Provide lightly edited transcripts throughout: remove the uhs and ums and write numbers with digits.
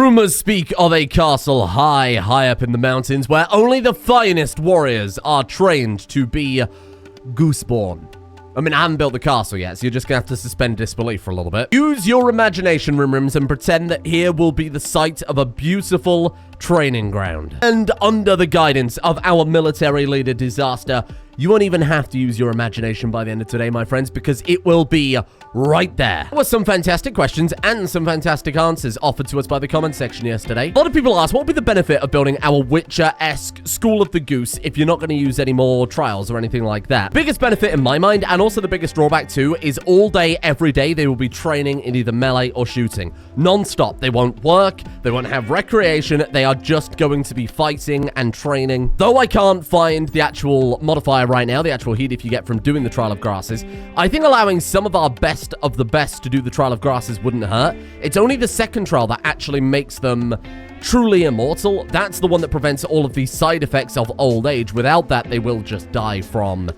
Rumors speak of a castle high up in the mountains where only the finest warriors are trained to be gooseborn. I mean, I haven't built the castle yet, so you're just gonna have to suspend disbelief for a little bit. Use your imagination, Rimrims, and pretend that here will be the site of a beautiful training ground. And under the guidance of our military leader, Disaster, you won't even have to use your imagination by the end of today, my friends, because it will be right there. There were some fantastic questions and some fantastic answers offered to us by the comment section yesterday. A lot of people asked, what would be the benefit of building our Witcher-esque School of the Goose if you're not going to use any more trials or anything like that? Biggest benefit in my mind, and also the biggest drawback too, is all day, every day, they will be training in either melee or shooting. Non-stop. They won't work, they won't have recreation, they are just going to be fighting and training. Though I can't find the actual modifier right now, the actual heat if you get from doing the Trial of Grasses, I think allowing some of our best of the best to do the Trial of Grasses wouldn't hurt. It's only the second trial that actually makes them truly immortal. That's the one that prevents all of the side effects of old age. Without that, they will just die from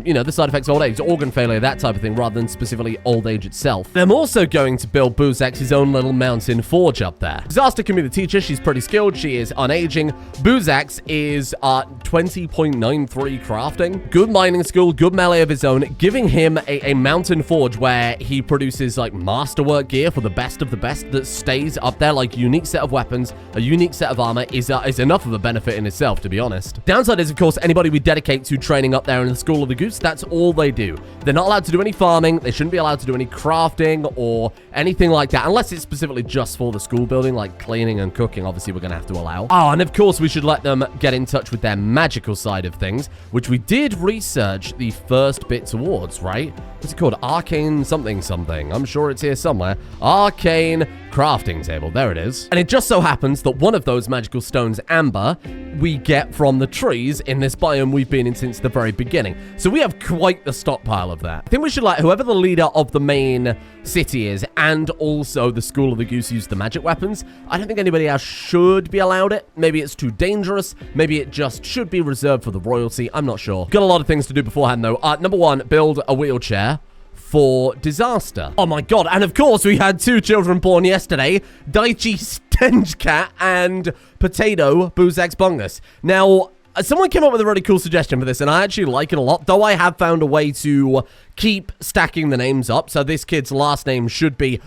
you know, the side effects of old age, organ failure, that type of thing, rather than specifically old age itself. I'm also going to build BoozeAxe's own little mountain forge up there. Disaster can be the teacher. She's pretty skilled. She is unaging. BoozeAxe is 20.93 crafting. Good mining school, good melee of his own, giving him a mountain forge where he produces like masterwork gear for the best of the best that stays up there, like unique set of weapons, a unique set of armor is enough of a benefit in itself, to be honest. Downside is, of course, anybody we dedicate to training up there in the School of the Goose, that's all they do. They're not allowed to do any farming. They shouldn't be allowed to do any crafting or anything like that, unless it's specifically just for the school building, like cleaning and cooking. Obviously, we're going to have to allow. Oh, and of course, we should let them get in touch with their magical side of things, which we did research the first bit towards, right? What's it called? Arcane something something. I'm sure it's here somewhere. Arcane crafting table. There it is. And it just so happens that one of those magical stones, amber, we get from the trees in this biome we've been in since the very beginning. So we have quite the stockpile of that. I think we should let whoever the leader of the main city is and also the School of the Goose use the magic weapons. I don't think anybody else should be allowed it. Maybe it's too dangerous. Maybe it just should be reserved for the royalty. I'm not sure. Got a lot of things to do beforehand though. Number one, build a wheelchair for Disaster. Oh my god, and of course we had two children born yesterday, Daichi Stenchcat and Potato BoozeAxe Bungus. Now, someone came up with a really cool suggestion for this, and I actually like it a lot, though I have found a way to keep stacking the names up, so this kid's last name should be...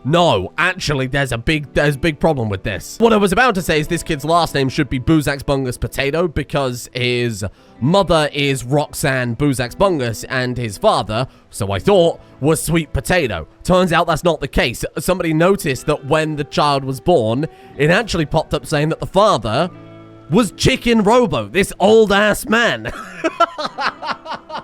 No, actually, there's a big problem with this. What I was about to say is this kid's last name should be BoozeAxe Bungus Potato because his mother is Roxanne BoozeAxe Bungus and his father, so I thought, was Sweet Potato. Turns out that's not the case. Somebody noticed that when the child was born, it actually popped up saying that the father was Chicken Robo, this old-ass man.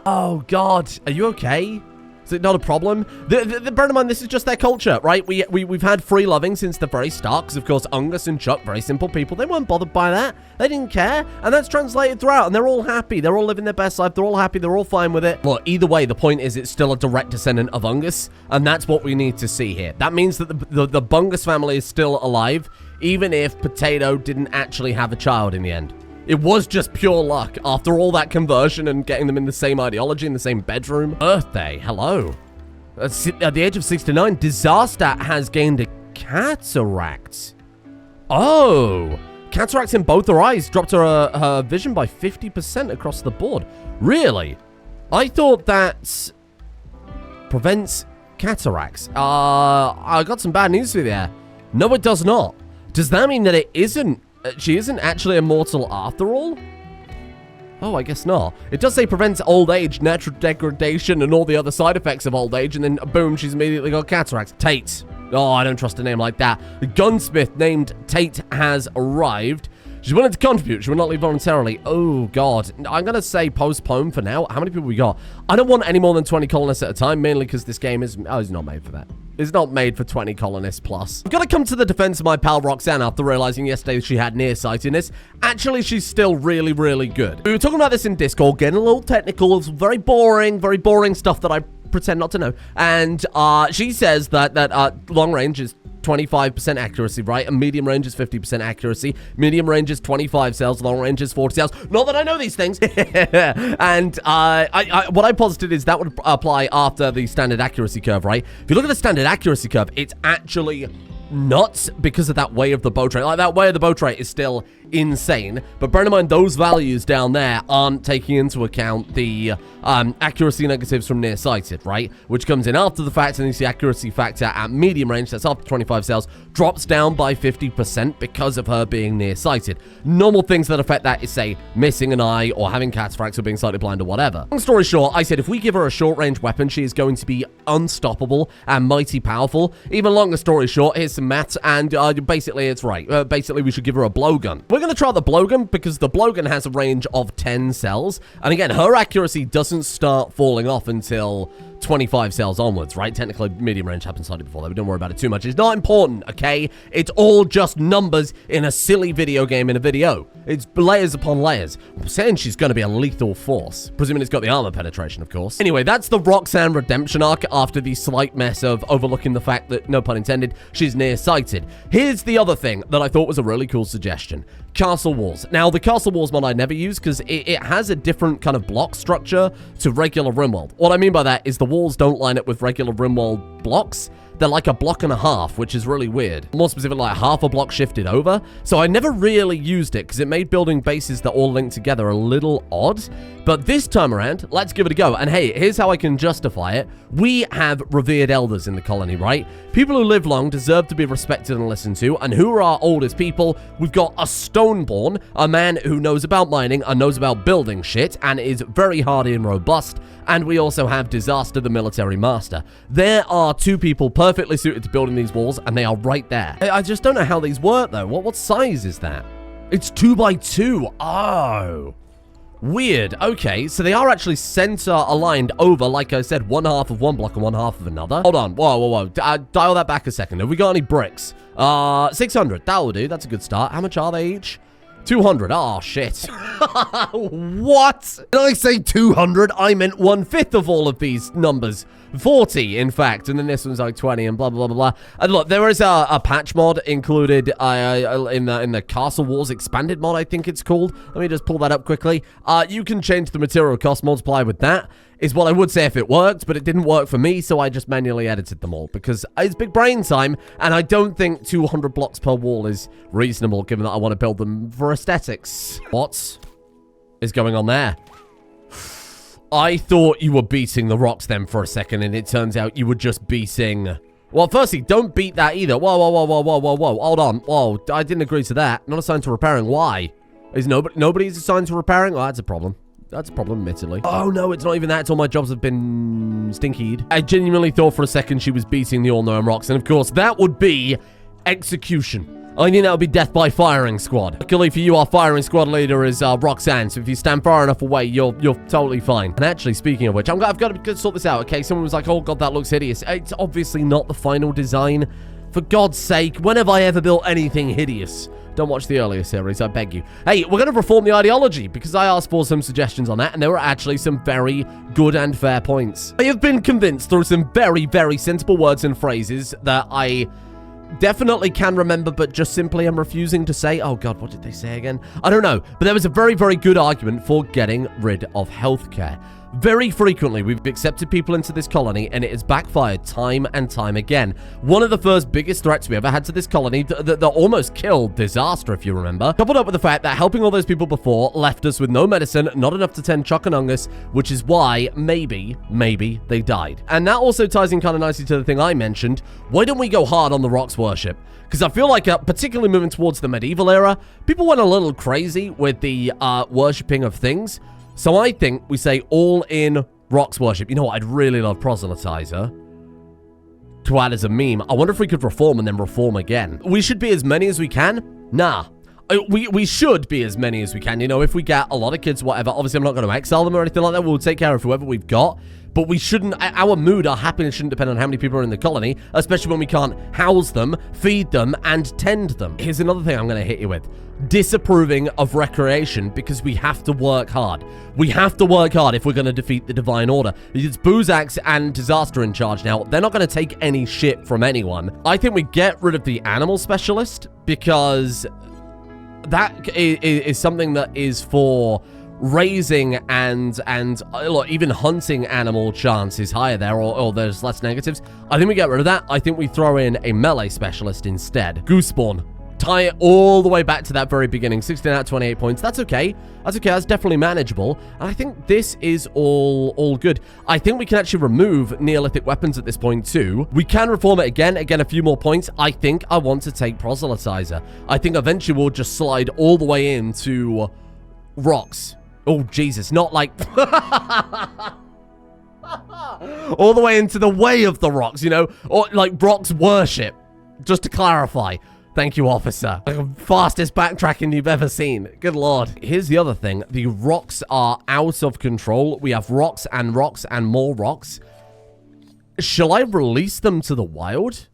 Oh, God. Are you okay? Is it not a problem? Bear in mind, this is just their culture, right? We've had free loving since the very start, because, of course, Ungus and Chuck, very simple people, they weren't bothered by that. They didn't care, and that's translated throughout, and they're all happy. They're all living their best life. They're all happy. They're all fine with it. Look, either way, the point is it's still a direct descendant of Ungus, and that's what we need to see here. That means that the Bungus family is still alive, even if Potato didn't actually have a child in the end. It was just pure luck after all that conversion and getting them in the same ideology, in the same bedroom. Birthday, hello. At the age of 69, Disaster has gained a cataract. Oh, cataracts in both her eyes dropped her vision by 50% across the board. Really? I thought that prevents cataracts. I got some bad news for you there. No, it does not. Does that mean that it isn't? She isn't actually immortal after all? Oh, I guess not. It does say prevents old age, natural degradation, and all the other side effects of old age, and then boom, she's immediately got cataracts. Tate. Oh, I don't trust a name like that. The gunsmith named Tate has arrived. She's willing to contribute. She will not leave voluntarily. Oh, God. I'm going to say postpone for now. How many people we got? I don't want any more than 20 colonists at a time, mainly because this game is... Oh, it's not made for that. It's not made for 20 colonists plus. I've got to come to the defense of my pal Roxanne after realizing yesterday she had nearsightedness. Actually, she's still really, really good. We were talking about this in Discord, getting a little technical. It's very boring stuff that I pretend not to know. And she says that long range is 25% accuracy, right? And medium range is 50% accuracy. Medium range is 25 cells. Long range is 40 cells. Not that I know these things. And what I posited is that would apply after the standard accuracy curve, right? If you look at the standard accuracy curve, it's actually nuts because of that way of the bow trait. Like, that way of the bow trait is still insane, but bear in mind those values down there aren't taking into account the accuracy negatives from nearsighted, right? Which comes in after the fact, and you see accuracy factor at medium range, that's after 25 cells, drops down by 50% because of her being nearsighted. Normal things that affect that is, say, missing an eye or having cataracts or being slightly blind or whatever. Long story short, I said if we give her a short-range weapon, she is going to be unstoppable and mighty powerful. Even longer story short, here's some maths, and basically it's right. Basically, we should give her a blowgun. We're going to try the blowgun because the blowgun has a range of 10 cells. And again, her accuracy doesn't start falling off until 25 cells onwards, right? Technically, medium range happens slightly before that, but don't worry about it too much. It's not important, okay? It's all just numbers in a silly video game in a video. It's layers upon layers. I'm saying she's going to be a lethal force, presuming it's got the armor penetration, of course. Anyway, that's the Roxanne redemption arc after the slight mess of overlooking the fact that, no pun intended, she's nearsighted. Here's the other thing that I thought was a really cool suggestion. Castle walls. Now, the castle walls mod I never use because it has a different kind of block structure to regular Rimworld. What I mean by that is the walls don't line up with regular Rimworld blocks. They're like a block and a half, which is really weird. More specifically, like half a block shifted over. So I never really used it because it made building bases that all link together a little odd. But this time around, let's give it a go. And hey, here's how I can justify it. We have revered elders in the colony, right? People who live long deserve to be respected and listened to. And who are our oldest people? We've got a Stoneborn, a man who knows about mining and knows about building shit and is very hardy and robust. And we also have Disaster, the military master. There are two people perfectly suited to building these walls, and they are right there. I just don't know how these work, though. What size is that? It's 2 by 2. Oh. Weird. Okay, so they are actually center aligned over, like I said, one half of one block and one half of another. Hold on. Whoa. Dial that back a second. Have we got any bricks? 600. That'll do. That's a good start. How much are they each? 200. Oh, shit. What? Did I say 200? I meant 1/5 of all of these numbers. 40, in fact. And then this one's like 20 and blah, blah, blah, blah. And look, there is a patch mod included in the Castle Wars Expanded mod, I think it's called. Let me just pull that up quickly. You can change the material cost multiplier with that. Is what I would say if it worked, but it didn't work for me, so I just manually edited them all because it's big brain time, and I don't think 200 blocks per wall is reasonable given that I want to build them for aesthetics. What is going on there? I thought you were beating the rocks then for a second, and it turns out you were just beating... Well, firstly, don't beat that either. Whoa. Hold on. Whoa, I didn't agree to that. Not assigned to repairing. Why? Is nobody's assigned to repairing? Oh, that's a problem. That's a problem, admittedly. Oh, no, it's not even that. It's all my jobs have been stinkied. I genuinely thought for a second she was beating the all-known rocks. And, of course, that would be execution. I mean, that would be death by firing squad. Luckily for you, our firing squad leader is Roxanne. So if you stand far enough away, you're totally fine. And actually, speaking of which, I've got to sort this out, okay? Someone was like, oh, God, that looks hideous. It's obviously not the final design. For God's sake, when have I ever built anything hideous? Don't watch the earlier series, I beg you. Hey, we're going to reform the ideology because I asked for some suggestions on that, and there were actually some very good and fair points. I have been convinced through some very, very sensible words and phrases that I definitely can remember, but just simply I'm refusing to say. Oh, God, what did they say again? I don't know, but there was a very, very good argument for getting rid of healthcare. Very frequently, we've accepted people into this colony, and it has backfired time and time again. One of the first biggest threats we ever had to this colony that almost killed Disaster, if you remember, coupled up with the fact that helping all those people before left us with no medicine, not enough to tend Choconungus, which is why maybe they died. And that also ties in kind of nicely to the thing I mentioned. Why don't we go hard on the rocks worship? Because I feel like, particularly moving towards the medieval era, people went a little crazy with the worshipping of things. So I think we say all in rocks worship. You know what? I'd really love proselytizer to add as a meme. I wonder if we could reform and then reform again. We should be as many as we can? Nah. We should be as many as we can. You know, if we get a lot of kids, whatever. Obviously, I'm not going to exile them or anything like that. We'll take care of whoever we've got. But we shouldn't, our mood, our happiness shouldn't depend on how many people are in the colony, especially when we can't house them, feed them, and tend them. Here's another thing I'm going to hit you with. Disapproving of recreation because we have to work hard. We have to work hard if we're going to defeat the Divine Order. It's BoozeAxe and Disaster in charge now. They're not going to take any shit from anyone. I think we get rid of the animal specialist because that is something that is for raising and look, even hunting animal chance is higher there, or there's less negatives. I think we get rid of that. I think we throw in a melee specialist instead. Goose spawn. Tie it all the way back to that very beginning. 16 out of 28 points. That's okay. That's okay. That's definitely manageable. And I think this is all good. I think we can actually remove Neolithic weapons at this point too. We can reform it again. Again, a few more points. I think I want to take proselytizer. I think eventually we'll just slide all the way into rocks. Oh, Jesus. Not like... all the way into the way of the rocks, you know? Or like rocks worship. Just to clarify. Thank you, officer. The fastest backtracking you've ever seen. Good lord. Here's the other thing. The rocks are out of control. We have rocks and more rocks. Shall I release them to the wild?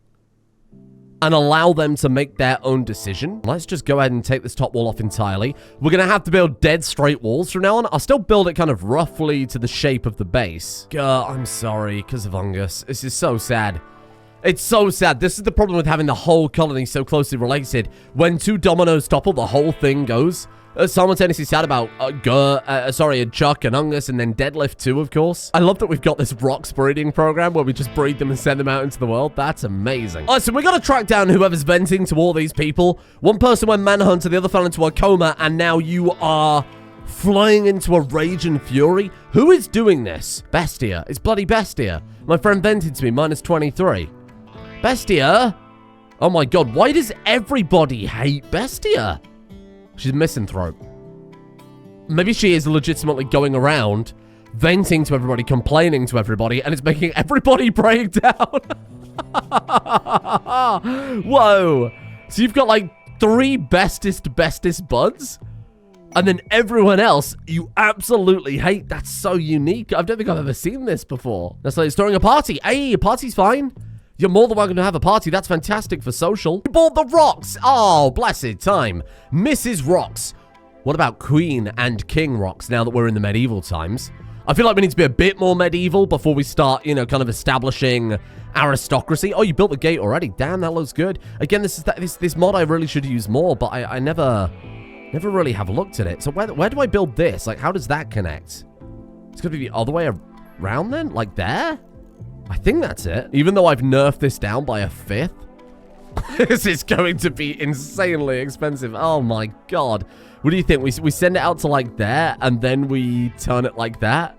And allow them to make their own decision? Let's just go ahead and take this top wall off entirely. We're going to have to build dead straight walls from now on. I'll still build it kind of roughly to the shape of the base. I'm sorry, because of Fungus. This is so sad. It's so sad. This is the problem with having the whole colony so closely related. When two dominoes topple, the whole thing goes. Simultaneously sad about Chuck and Ungus, and then Deadlift too, of course. I love that we've got this rocks breeding program where we just breed them and send them out into the world. That's amazing. All right, so we got to track down whoever's venting to all these people. One person went manhunter, the other fell into a coma, and now you are flying into a rage and fury. Who is doing this? Bestia. It's bloody Bestia. My friend vented to me, -23. Bestia? Oh my god, why does everybody hate Bestia? She's misanthrope. Maybe she is legitimately going around, venting to everybody, complaining to everybody, and it's making everybody break down. Whoa. So you've got like 3 bestest buds? And then everyone else you absolutely hate. That's so unique. I don't think I've ever seen this before. That's like throwing a party. Hey, a party's fine. You're more than welcome to have a party. That's fantastic for social. We bought the rocks. Oh, blessed time. Mrs. Rocks. What about Queen and King Rocks now that we're in the medieval times? I feel like we need to be a bit more medieval before we start, you know, kind of establishing aristocracy. Oh, you built the gate already. Damn, that looks good. Again, this mod I really should use more, but I never really have looked at it. So where do I build this? Like, how does that connect? It's going to be the other way around then? Like there? I think that's it. Even though I've nerfed this down by 1/5. This is going to be insanely expensive. Oh my god. What do you think? We send it out to like there, and then we turn it like that?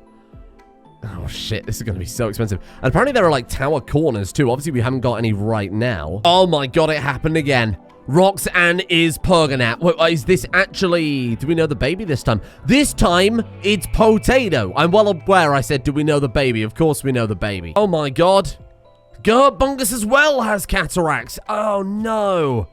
Oh shit, this is going to be so expensive. And apparently there are like tower corners too. Obviously we haven't got any right now. Oh my god, it happened again. Roxanne is Pergonat. Wait, is this actually... Do we know the baby this time? This time, it's Potato. I'm well aware I said, do we know the baby? Of course we know the baby. Oh my god. Gert Bungus as well has cataracts. Oh no.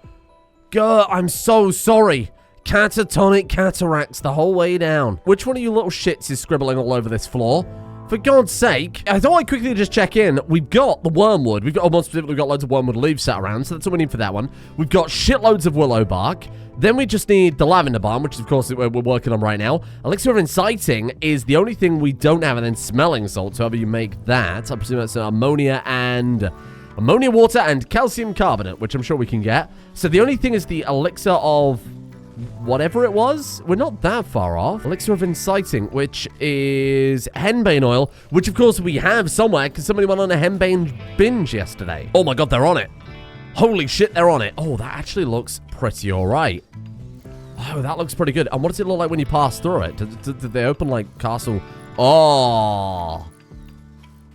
Gert, I'm so sorry. Catatonic cataracts the whole way down. Which one of you little shits is scribbling all over this floor? For God's sake, I thought I'd quickly just check in. We've got the wormwood. We've got, more specifically, we've got loads of wormwood leaves sat around, so that's what we need for that one. We've got shitloads of willow bark. Then we just need the lavender balm, which, of course, we're working on right now. Elixir of Inciting is the only thing we don't have, and then smelling salts, however you make that. I presume that's ammonia water and calcium carbonate, which I'm sure we can get. So the only thing is the elixir of... whatever it was. We're not that far off. Elixir of Inciting, which is henbane oil, which of course we have somewhere because somebody went on a henbane binge yesterday. Oh my god, they're on it. Holy shit, they're on it. Oh, that actually looks pretty all right. Oh, that looks pretty good. And what does it look like when you pass through it? Did they open like castle? Oh,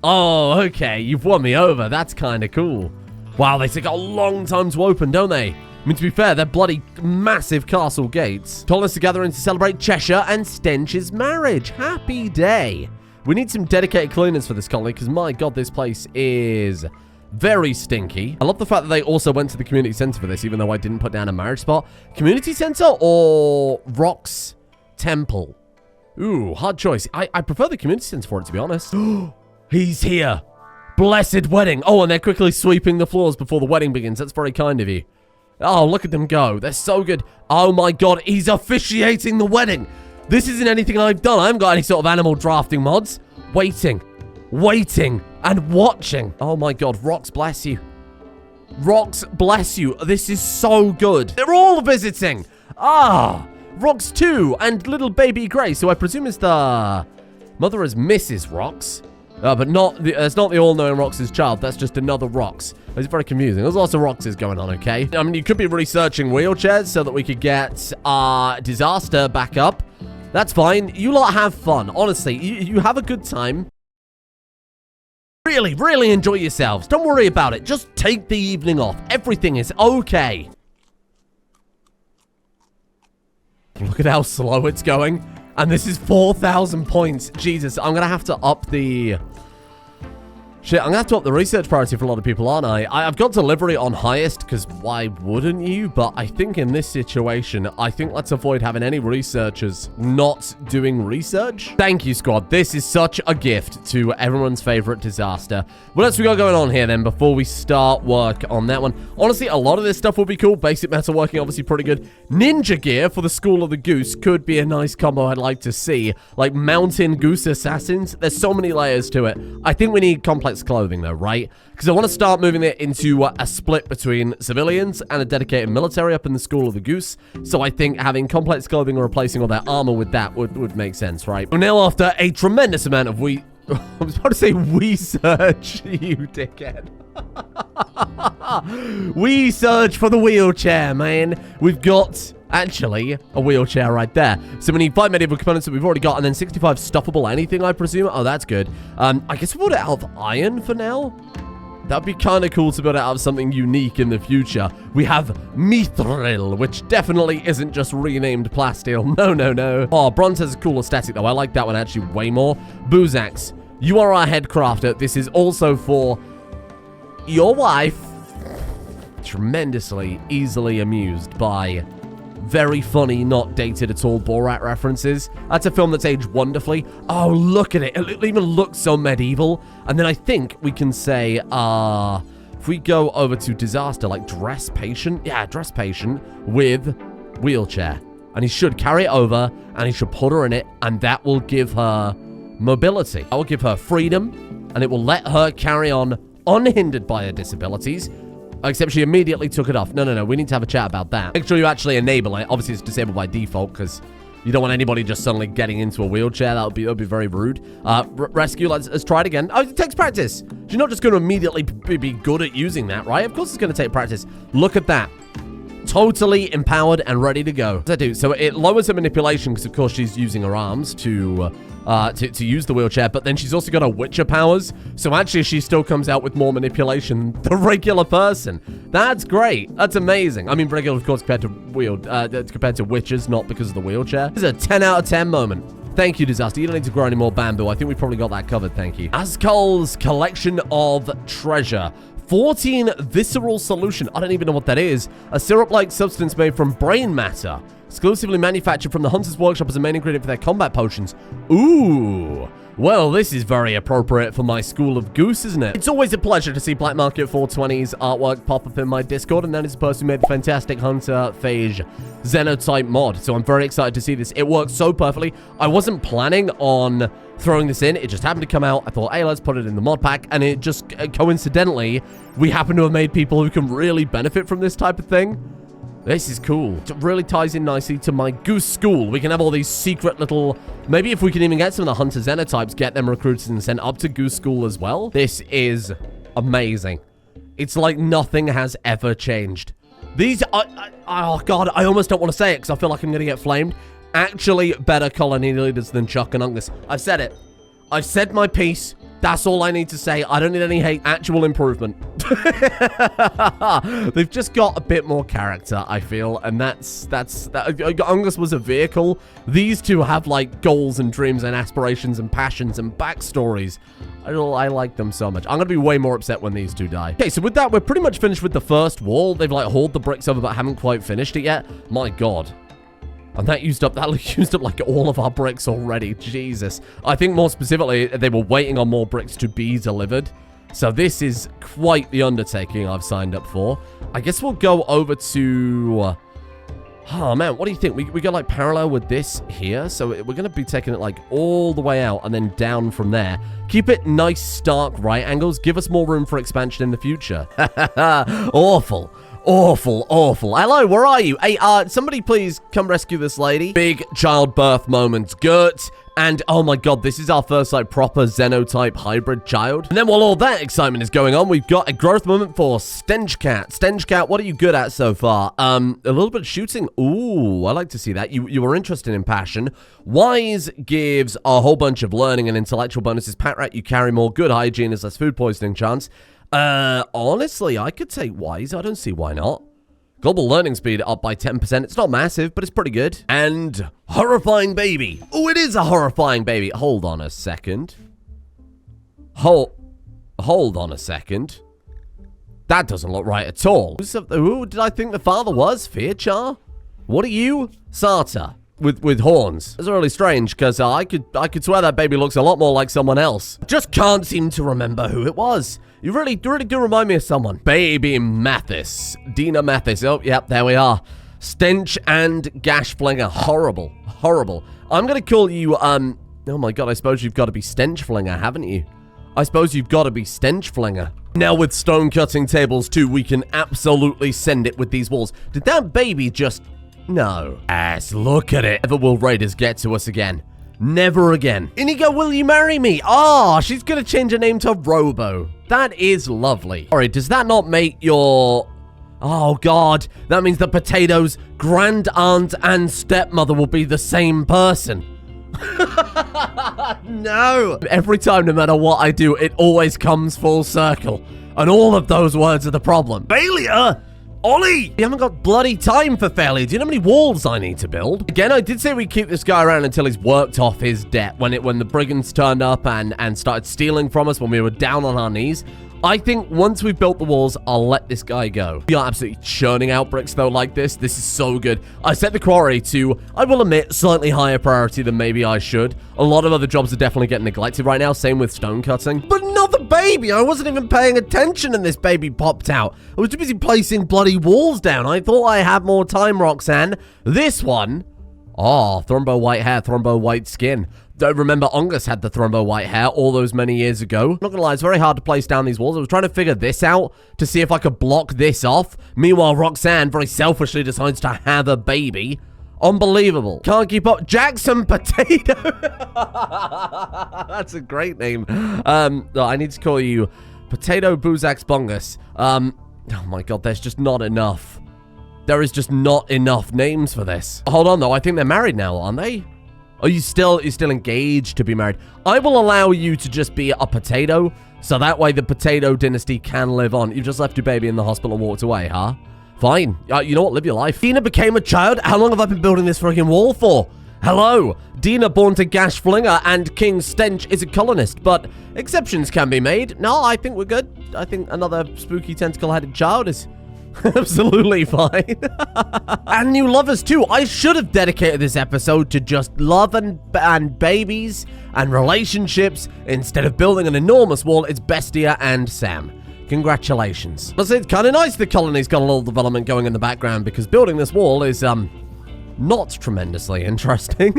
okay. You've won me over. That's kind of cool. Wow, they take a long time to open, don't they? I mean, to be fair, they're bloody massive castle gates. Told us to gather in to celebrate Cheshire and Stench's marriage. Happy day. We need some dedicated cleaners for this colony because, my god, this place is very stinky. I love the fact that they also went to the community center for this, even though I didn't put down a marriage spot. Community center or Rocks Temple? Ooh, hard choice. I prefer the community center for it, to be honest. He's here. Blessed wedding. Oh, and they're quickly sweeping the floors before the wedding begins. That's very kind of you. Oh, look at them go. They're so good. Oh my god, he's officiating the wedding. This isn't anything I've done. I haven't got any sort of animal drafting mods. Waiting, and watching. Oh my god, Rocks bless you. Rocks bless you. This is so good. They're all visiting. Ah, Rocks 2 and little baby Grace, who I presume is the mother is Mrs. Rocks. But it's not the all-knowing Rox's child. That's just another Rox. It's very confusing. There's lots of Roxes going on, okay? I mean, you could be researching wheelchairs so that we could get our disaster back up. That's fine. You lot have fun. Honestly, you have a good time. Really, really enjoy yourselves. Don't worry about it. Just take the evening off. Everything is okay. Look at how slow it's going. And this is 4,000 points. Jesus, I'm going to have to up the... Shit, I'm going to have to up the research priority for a lot of people, aren't I? I've got delivery on highest, because why wouldn't you? But I think in this situation, I think let's avoid having any researchers not doing research. Thank you, squad. This is such a gift to everyone's favorite disaster. What else we got going on here, then, before we start work on that one? Honestly, a lot of this stuff will be cool. Basic metalworking, obviously, pretty good. Ninja gear for the School of the Goose could be a nice combo I'd like to see. Like mountain goose assassins. There's so many layers to it. I think we need complex clothing though, right? Because I want to start moving it into a split between civilians and a dedicated military up in the School of the Goose. So I think having complex clothing or replacing all their armor with that would make sense, right? Well, now after a tremendous amount of I was about to say research, you dickhead. We search for the wheelchair, man. We've got actually a wheelchair right there. So we need 5 medieval components that we've already got, and then 65 stuffable anything, I presume. Oh, that's good. I guess we'll build it out of iron for now. That'd be kind of cool to build it out of something unique in the future. We have mithril, which definitely isn't just renamed plasteel. No, no, no. Oh, bronze has a cool aesthetic, though. I like that one actually way more. BoozeAxe, you are our head crafter. This is also for your wife. Tremendously easily amused by very funny, not dated at all Borat references. That's a film that's aged wonderfully. Oh, look at it. It even looks so medieval. And then I think we can say, if we go over to disaster, like dress patient. Yeah, dress patient with wheelchair. And he should carry it over, and he should put her in it, and that will give her mobility. That will give her freedom, and it will let her carry on unhindered by her disabilities. Except she immediately took it off. No, no, no. We need to have a chat about that. Make sure you actually enable it. Obviously, it's disabled by default because you don't want anybody just suddenly getting into a wheelchair. That would be very rude. Rescue, let's try it again. Oh, it takes practice. You're not just going to immediately be good at using that, right? Of course it's going to take practice. Look at that. Totally empowered and ready to go. What's that do? So it lowers her manipulation because, of course, she's using her arms to use the wheelchair, but then she's also got her Witcher powers, so actually she still comes out with more manipulation than the regular person. That's great. That's amazing. I mean, regular, of course, compared to Witchers, not because of the wheelchair. This is a 10 out of 10 moment. Thank you, Disaster. You don't need to grow any more bamboo. I think we probably got that covered, thank you. Askal's collection of treasure. 14 visceral solution. I don't even know what that is. A syrup-like substance made from brain matter. Exclusively manufactured from the Hunter's Workshop as a main ingredient for their combat potions. Ooh. Well, this is very appropriate for my School of Goose, isn't it? It's always a pleasure to see Black Market 420's artwork pop up in my Discord, and that is the person who made the fantastic Hunter Phage xenotype mod. So I'm very excited to see this. It works so perfectly. I wasn't planning on throwing this in. It just happened to come out. I thought, hey, let's put it in the mod pack. And it just, coincidentally, we happen to have made people who can really benefit from this type of thing. This is cool. It really ties in nicely to my Goose School. We can have all these secret little... Maybe if we can even get some of the Hunter xenotypes, get them recruited and sent up to Goose School as well. This is amazing. It's like nothing has ever changed. These are... oh, God, I almost don't want to say it because I feel like I'm going to get flamed. Actually better colony leaders than Chuck and Ungus. I've said it. I've said my piece. That's all I need to say. I don't need any hate. Actual improvement. They've just got a bit more character, I feel. And that's Ungus was a vehicle. These two have, like, goals and dreams and aspirations and passions and backstories. I like them so much. I'm going to be way more upset when these two die. Okay, so with that, we're pretty much finished with the first wall. They've, like, hauled the bricks over, but haven't quite finished it yet. My God. And that used up like all of our bricks already. Jesus. I think more specifically, they were waiting on more bricks to be delivered. So this is quite the undertaking I've signed up for. I guess we'll go over to... oh, man, what do you think? We go, like, parallel with this here. So we're going to be taking it, like, all the way out and then down from there. Keep it nice, stark right angles. Give us more room for expansion in the future. Awful. Awful, awful. Hello, where are you? Hey, somebody please come rescue this lady. Big childbirth moments. Good. And, oh my god, this is our first, like, proper xenotype hybrid child. And then while all that excitement is going on, we've got a growth moment for Stench Cat. Stench Cat, what are you good at so far? A little bit of shooting. Ooh, I like to see that. You were interested in passion. Wise gives a whole bunch of learning and intellectual bonuses. Pat Rat, you carry more. Good hygiene is less food poisoning chance. Honestly, I could take Wise. I don't see why not. Global learning speed up by 10%. It's not massive, but it's pretty good. And horrifying baby. Oh, it is a horrifying baby. Hold on a second. Hold on a second. That doesn't look right at all. Who did I think the father was? Fearchar? What are you? Sarta. With horns. It's really strange, because I could swear that baby looks a lot more like someone else. Just can't seem to remember who it was. You really do remind me of someone. Baby Mathis. Dina Mathis. Oh, yep, there we are. Stench and Gash Flinger. Horrible. Horrible. I'm going to call you, oh my god, I suppose you've got to be Stench Flinger, haven't you? I suppose you've got to be Stench Flinger. Now with stone cutting tables too, we can absolutely send it with these walls. Did that baby just... No. Yes, look at it. Never will raiders get to us again. Never again. Inigo, will you marry me? Oh, she's gonna change her name to Robo. That is lovely. Alright, does that not make your... Oh, God. That means the Potato's grand aunt and stepmother will be the same person. No. Every time, no matter what I do, it always comes full circle. And all of those words are the problem. Failure? Ollie! You haven't got bloody time for failure. Do you know how many walls I need to build? Again, I did say we'd keep this guy around until he's worked off his debt. When the brigands turned up and started stealing from us when we were down on our knees. I think once we've built the walls, I'll let this guy go. We are absolutely churning out bricks, though, like this. This is so good. I set the quarry to, I will admit, slightly higher priority than maybe I should. A lot of other jobs are definitely getting neglected right now. Same with stone cutting. But not the baby! I wasn't even paying attention and this baby popped out. I was too busy placing bloody walls down. I thought I had more time, Roxanne. This one... Oh, Thrombo white hair, Thrombo white skin. Don't remember Ongus had the Thrombo white hair all those many years ago. Not gonna lie, it's very hard to place down these walls. I was trying to figure this out to see if I could block this off. Meanwhile, Roxanne very selfishly decides to have a baby. Unbelievable. Can't keep up. Jackson Potato. That's a great name. I need to call you Potato BoozeAxe Bongus. Oh my god, there's just not enough. There is just not enough names for this. Hold on, though. I think they're married now, aren't they? Are you still engaged to be married? I will allow you to just be a potato, so that way the potato dynasty can live on. You've just left your baby in the hospital and walked away, huh? Fine. You know what? Live your life. Dina became a child? How long have I been building this freaking wall for? Hello. Dina, born to Gash Flinger and King Stench, is a colonist, but exceptions can be made. No, I think we're good. I think another spooky tentacle-headed child is... absolutely fine. And new lovers too. I should have dedicated this episode to just love and babies and relationships instead of building an enormous wall. It's Bestia and Sam. Congratulations. But it's kind of nice the colony's got a little development going in the background because building this wall is not tremendously interesting.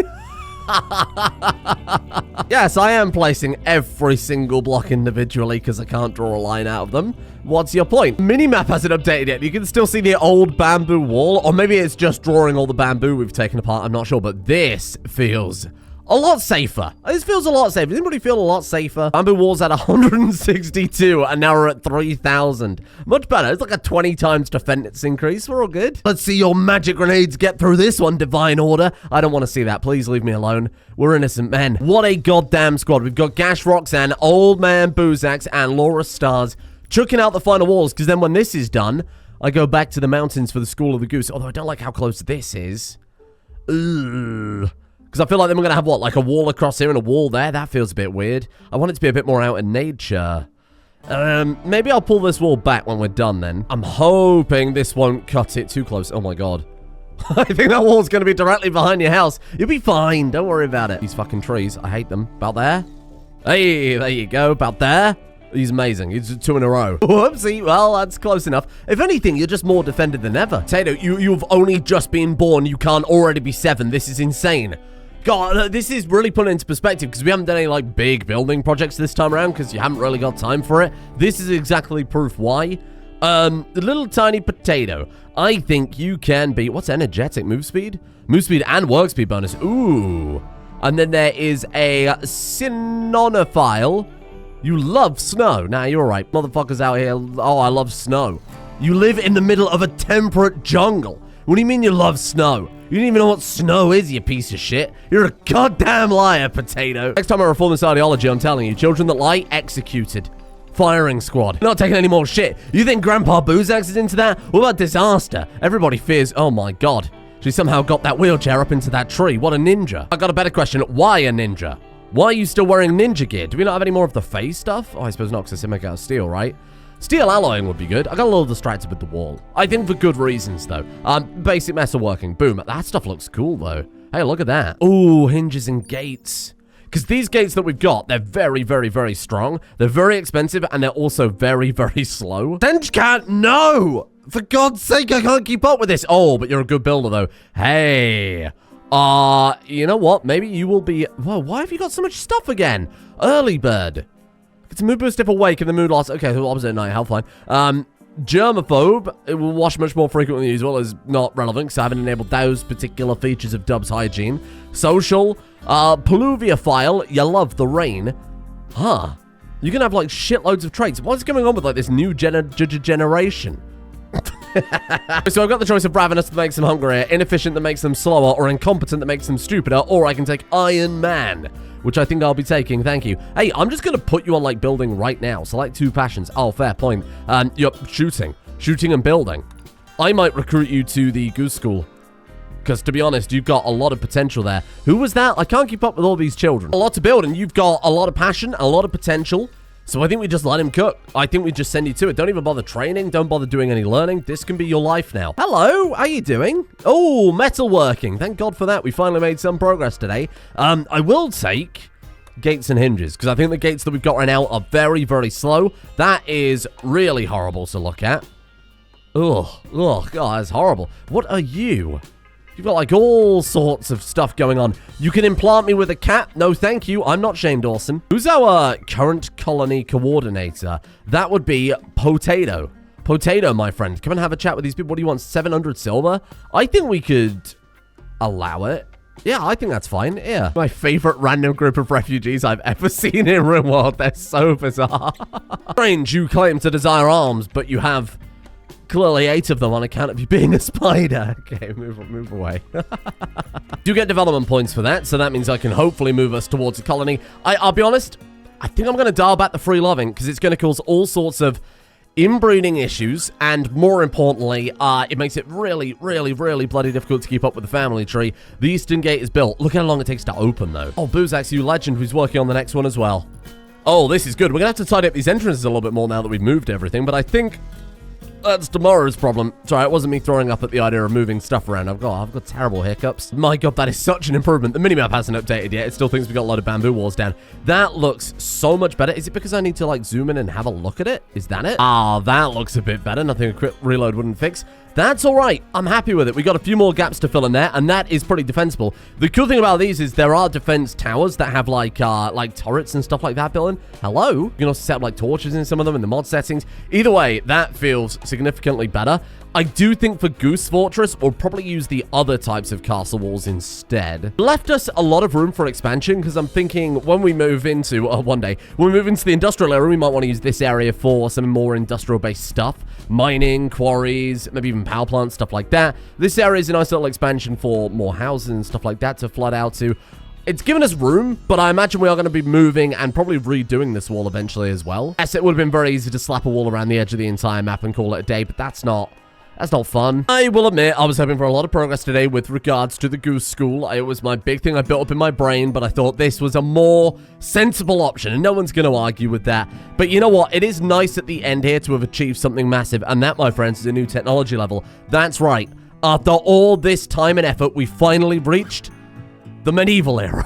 Yes, I am placing every single block individually because I can't draw a line out of them. What's your point? Minimap hasn't updated yet. You can still see the old bamboo wall, or maybe it's just drawing all the bamboo we've taken apart. I'm not sure, but this feels a lot safer. This feels a lot safer. Does anybody feel a lot safer? Bamboo walls at 162, and now we're at 3,000. Much better. It's like a 20 times defense increase. We're all good. Let's see your magic grenades get through this one, Divine Order. I don't want to see that. Please leave me alone. We're innocent men. What a goddamn squad. We've got Gash Roxanne, Old Man BoozeAxe, and Laura Stars chucking out the final walls, because then when this is done, I go back to the mountains for the School of the Goose. Although I don't like how close this is. Ugh. Because I feel like then we're going to have, what, like a wall across here and a wall there? That feels a bit weird. I want it to be a bit more out in nature. Maybe I'll pull this wall back when we're done then. I'm hoping this won't cut it too close. Oh my god. I think that wall's going to be directly behind your house. You'll be fine. Don't worry about it. These fucking trees. I hate them. About there. Hey, there you go. About there. He's amazing. He's 2 in a row. Whoopsie. Well, that's close enough. If anything, you're just more defended than ever. Tato, you've only just been born. You can't already be 7. This is insane. God, this is really put it into perspective because we haven't done any, like, big building projects this time around because you haven't really got time for it. This is exactly proof why. The little tiny potato. I think you can be... What's energetic? Move speed? Move speed and work speed bonus. Ooh. And then there is a xenotype. You love snow. Nah, you're right. Motherfuckers out here. Oh, I love snow. You live in the middle of a temperate jungle. What do you mean you love snow? You don't even know what snow is, you piece of shit. You're a goddamn liar, potato. Next time I reform this ideology, I'm telling you, children that lie, executed. Firing squad. Not taking any more shit. You think Grandpa BoozeAxe is into that? What about disaster? Everybody fears, oh my god. She somehow got that wheelchair up into that tree. What a ninja. I got a better question. Why a ninja? Why are you still wearing ninja gear? Do we not have any more of the phase stuff? Oh, I suppose not, because it's made out of steel, right? Steel alloying would be good. I got a little distracted with the wall. I think for good reasons, though. Basic metalworking. Boom. That stuff looks cool, though. Hey, look at that. Ooh, hinges and gates. Because these gates that we've got, they're very, very, very strong. They're very expensive, and they're also very, very slow. Tench can't. No! For God's sake, I can't keep up with this. Oh, but you're a good builder, though. Hey. You know what? Maybe you will be... Whoa, why have you got so much stuff again? Early bird. It's a mood boost if awake and the mood lasts. Okay, so opposite at night. How fine. Germaphobe. It will wash much more frequently than usual. Is not relevant because I haven't enabled those particular features of Dub's hygiene. Social. Pluviophile. You love the rain. Huh. You can have like shitloads of traits. What's going on with like this new generation? So I've got the choice of ravenous that makes them hungrier, inefficient that makes them slower, or incompetent that makes them stupider, or I can take Iron Man, which I think I'll be taking. Thank you. Hey, I'm just going to put you on like building right now. Select 2 passions. Oh, fair point. You're shooting and building. I might recruit you to the goose school. Because, to be honest, you've got a lot of potential there. Who was that? I can't keep up with all these children. A lot to build, and you've got a lot of passion, a lot of potential. So I think we just let him cook. I think we just send you to it. Don't even bother training. Don't bother doing any learning. This can be your life now. Hello, how you doing? Oh, metalworking. Thank God for that. We finally made some progress today. I will take gates and hinges, because I think the gates that we've got right now are very, very slow. That is really horrible to look at. Ugh, God, that's horrible. What are you? You've got like all sorts of stuff going on. You can implant me with a cat. No, thank you. I'm not Shane Dawson. Who's our current colony coordinator? That would be Potato. Potato, my friend. Come and have a chat with these people. What do you want? 700 silver? I think we could allow it. Yeah, I think that's fine. Yeah. My favorite random group of refugees I've ever seen in Rimworld. They're so bizarre. Strange, you claim to desire arms, but you have... clearly 8 of them on account of you being a spider. Okay, move away. Do get development points for that, so that means I can hopefully move us towards a colony. I'll be honest, I think I'm going to dial back the free loving, because it's going to cause all sorts of inbreeding issues, and more importantly, it makes it really, really, really bloody difficult to keep up with the family tree. The Eastern Gate is built. Look how long it takes to open, though. Oh, BoozeAxe, you legend, who's working on the next one as well. Oh, this is good. We're going to have to tidy up these entrances a little bit more now that we've moved everything, but I think... that's tomorrow's problem. Sorry, it wasn't me throwing up at the idea of moving stuff around. I've got terrible hiccups. My god, that is such an improvement. The minimap hasn't updated yet. It still thinks we've got a lot of bamboo walls down. That looks so much better. Is it because I need to like zoom in and have a look at it? Is that it? Ah, that looks a bit better. Nothing a quick reload wouldn't fix. That's all right. I'm happy with it. We got a few more gaps to fill in there, and that is pretty defensible. The cool thing about these is there are defense towers that have like turrets and stuff like that built in. Hello? You can also set up like torches in some of them in the mod settings. Either way, that feels significantly better. I do think for Goose Fortress, we'll probably use the other types of castle walls instead. Left us a lot of room for expansion, because I'm thinking when we move into, one day, when we move into the industrial area, we might want to use this area for some more industrial-based stuff. Mining, quarries, maybe even power plants, stuff like that. This area is a nice little expansion for more houses and stuff like that to flood out to. It's given us room, but I imagine we are going to be moving and probably redoing this wall eventually as well. Yes, it would have been very easy to slap a wall around the edge of the entire map and call it a day, but that's not fun. I will admit, I was hoping for a lot of progress today with regards to the Goose School. It was my big thing I built up in my brain, but I thought this was a more sensible option, and no one's going to argue with that. But you know what? It is nice at the end here to have achieved something massive, and that, my friends, is a new technology level. That's right. After all this time and effort, we finally reached the medieval era.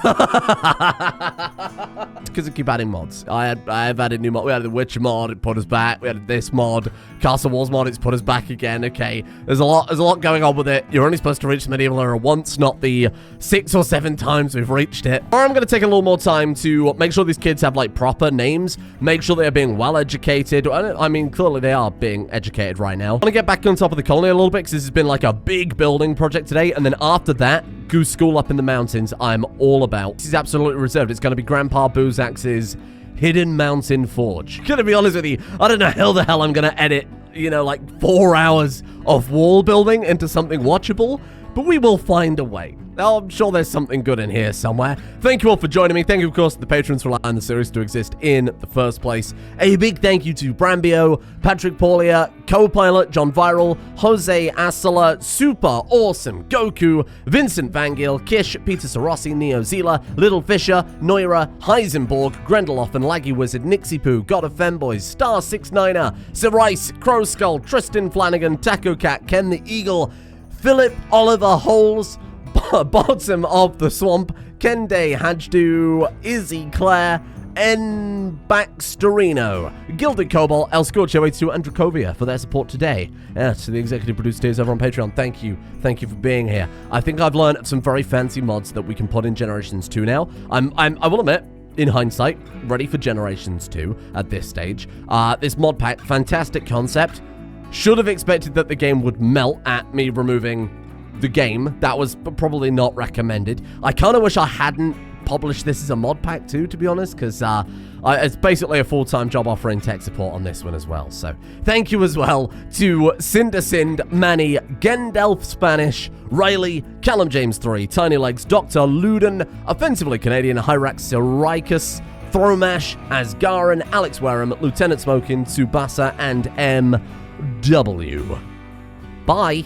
Because I keep adding mods. I have added new mods. We had the Witcher mod, it put us back. We had this mod, Castle Wars mod, it's put us back again. Okay, there's a lot going on with it. You're only supposed to reach the medieval era once, not the 6 or 7 times we've reached it. Or I'm going to take a little more time to make sure these kids have like proper names, make sure they're being well educated. I mean, clearly they are being educated right now. I want to get back on top of the colony a little bit because this has been like a big building project today. And then after that, Goose School up in the mountains, I'm all about. This is absolutely reserved. It's going to be Grandpa BoozeAxe's Hidden Mountain Forge. Gonna be honest with you, I don't know how the hell I'm gonna edit, you know, like 4 hours of wall building into something watchable, but we will find a way. I'm sure there's something good in here somewhere. Thank you all for joining me. Thank you, of course, to the patrons for allowing the series to exist in the first place. A big thank you to Brambio, Patrick Paulia, Co-Pilot, John Viral, Jose Asala, Super Awesome Goku, Vincent Vangil, Kish, Peter Sarossi, Neo Zila, Little Fisher, Noira, Heisenborg, Grendeloff and Laggy Wizard, Nixie Poo, God of Femboys, Star 69er, Sir Rice, Crow Skull, Tristan Flanagan, Taco Cat, Ken the Eagle, Philip Oliver Holes, Bottom of the Swamp, Kende Hajdu, Izzy Claire, N. Baxterino, Gilded Cobalt, El Scorcho 82, and Dracovia for their support today. To the executive producers over on Patreon, thank you. Thank you for being here. I think I've learned some very fancy mods that we can put in Generations 2 now. I will admit, in hindsight, ready for Generations 2 at this stage. This mod pack, fantastic concept. Should have expected that the game would melt at me removing the game. That was probably not recommended. I kind of wish I hadn't published this as a mod pack too, to be honest, because it's basically a full-time job offering tech support on this one as well. So thank you as well to Cindersind, Manny, Gendelf Spanish, Riley, Callum James 3, Tiny Legs, Dr. Luden, Offensively Canadian, Hyrax Syricus, Thromash, Asgaran, Alex Wareham, Lieutenant Smokin, Tsubasa, and MW. Bye.